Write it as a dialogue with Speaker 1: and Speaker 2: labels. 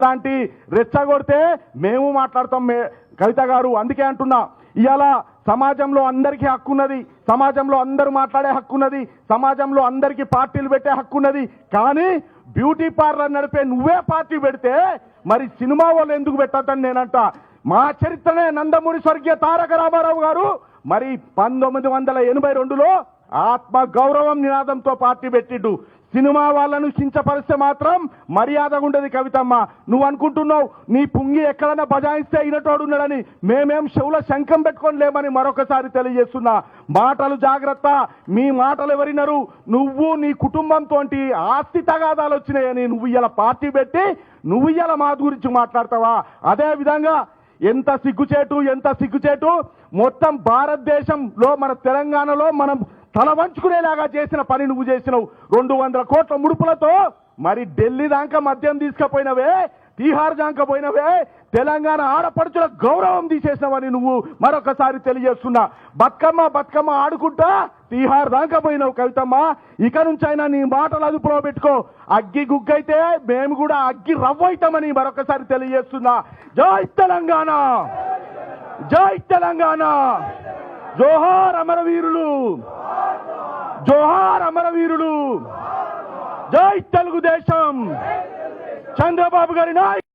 Speaker 1: లాంటి రెచ్చగొడితే మేము మాట్లాడతాం కవిత గారు. అందుకే అంటున్నా, ఇవాళ సమాజంలో అందరికీ హక్కు ఉన్నది, సమాజంలో అందరూ మాట్లాడే హక్కు ఉన్నది, సమాజంలో అందరికీ పార్టీలు పెట్టే హక్కు ఉన్నది. కానీ బ్యూటీ పార్లర్ నడిపే నువ్వే పార్టీ పెడితే మరి సినిమా వాళ్ళు ఎందుకు పెట్టద్దని నేనంట. మా చరిత్రనే నందమూరి స్వర్గీయ తారక రామారావు గారు మరి 1982లో ఆత్మ గౌరవం నినాదంతో పార్టీ పెట్టిండు. సినిమా వాళ్ళను కించపరిస్తే మాత్రం మర్యాదగా ఉండదు కవితమ్మ. నువ్వు అనుకుంటున్నావు నీ పుంగి ఎక్కడన్నా బజాయిస్తే అయినటోడు ఉన్నాడని. మేమేం చెవుల శంఖం పెట్టుకొని లేమని మరొకసారి తెలియజేస్తున్నా. మాటలు జాగ్రత్త, మీ మాటలు ఎవరినరు? నువ్వు నీ కుటుంబంతో ఆస్తి తగాదాలు వచ్చినాయని నువ్వు ఇలా పార్టీ పెట్టి నువ్వు ఇలా మా గురించి మాట్లాడతావా? అదే విధంగా ఎంత సిగ్గుచేటు మొత్తం భారతదేశంలో మన తెలంగాణలో మనం తల వంచుకునేలాగా చేసిన పని నువ్వు చేసినావు. 200 కోట్ల ముడుపులతో మరి ఢిల్లీ దాకా మద్యం తీసుకుపోయినవే, తీహార్ దాకా పోయినవే, తెలంగాణ ఆడపడుచుల గౌరవం తీసేసినవని నువ్వు మరొకసారి తెలియజేస్తున్నా. బతుకమ్మ ఆడుకుంటా తీహార్ దాకా పోయినావు కవితమ్మ. ఇక నుంచి అయినా నీ మాటలు అదుపులో పెట్టుకో. అగ్గి గుగ్గైతే మేము కూడా అగ్గి రవ్వైతామని మరొకసారి తెలియజేస్తున్నా. జై తెలంగాణ, జై తెలంగాణ, జోహార్ అమరవీరులు, జోహార్ అమరవీరులు, జై తెలుగుదేశం, చంద్రబాబు గారి నాయకత్వం.